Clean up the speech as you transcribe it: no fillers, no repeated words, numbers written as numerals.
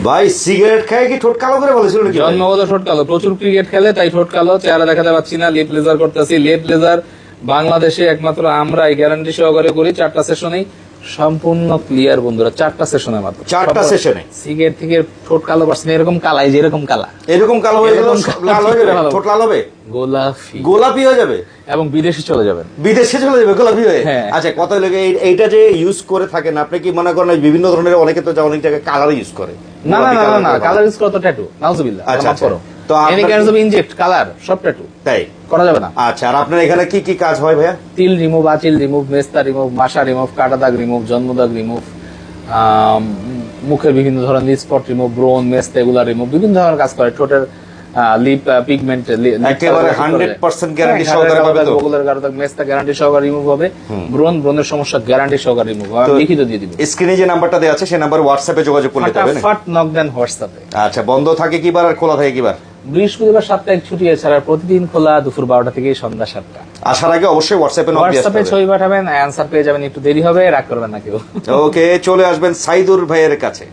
ভাই সিগারেট খায় কি ঠোঁট কালো করে বলেছিল নাকি? জন্মগত ঠোঁট কালো, প্রচুর ক্রিকেট খেলে তাই ঠোঁট কালো, চেহারা দেখাতে পাচ্ছি না, লিপ লেজার করতেছি। লিপ লেজার বাংলাদেশে একমাত্র আমরাই গ্যারান্টি সহকারে করি, 4টা সেশনেই সম্পূর্ণ ক্লিয়ার বন্ধুরা, 4টা সেশনে মাত্র, 4টা সেশনে। সিগারেট থেকে ঠোঁট কালো পাচ্ছি না, এরকম কালাই যে এরকম কালা, এরকম কালো হয়ে গেল, লাল হয়ে যাবে, ঠোঁট লাল হবে, গোলাপি গোলাপি হয়ে যাবে এবং বিদেশে চলে যাবেন, বিদেশে চলে যাবে গোলাপি হয়ে। হ্যাঁ। আচ্ছা, কত লাগে এইটা যে ইউজ করে থাকেন আপনি, কি মনে করেন বিভিন্ন ধরনের, অনেকে তো অনেক জায়গায় কালার ইউজ করে? না না না না, কালার ইউজ করা তো ট্যাটু, নাউজুবিল্লাহ। আচ্ছা, আচ্ছা। তো any kinds of inject colour সব ট্যাটু তাই করা যাবে না। আচ্ছা, আর আপনার এখানে কি কি কাজ হয় ভাইয়া? তিল রিমুভ, আচিল রিমুভ, মেস্তা রিমুভ, মাশা রিমুভ, কাটা দাগ রিমুভ, জন্মদাগ রিমুভ, মুখের বিভিন্ন ধরনের স্পট রিমুভ, ব্রোন, মেস্তা এগুলা রিমুভ, বিভিন্ন ধরনের কাজ করে। ঠোঁটের লিপ পিগমেন্ট একেবারে 100% গ্যারান্টি সহকারে পাবে তো? ওগুলার কাটা দাগ মেস্তা গ্যারান্টি সহকারে রিমুভ হবে, ব্রোনের সমস্যা গ্যারান্টি সহকারে রিমুভ হবে, আমি লিখিত দিয়ে দিব। স্ক্রিনে যে নাম্বারটা দেওয়া আছে সেই নাম্বারে হোয়াটসঅ্যাপে যোগাযোগ করলে হবে না? ফাটাফাট নক দেন হোয়াটসঅ্যাপে। আচ্ছা, বন্ধ থাকে কিবার আর খোলা থাকে কিবার? বৃহস্পতিবার সাপ্তাহিক ছুটি এছাড়া প্রতিদিন খোলা দুপুর 12টা থেকে সন্ধ্যা 7টা। আসার আগে অবশ্যই হোয়াটসঅ্যাপে নক দিয়ে আসতে হোয়াটসঅ্যাপে হবে। ছবি পাঠাবেন, অ্যানসার পেয়ে যাবেন, একটু দেরি হবে, রাগ করবেন না কেউ। ওকে, চলে আসবেন সাইদুর ভাইয়ের কাছে।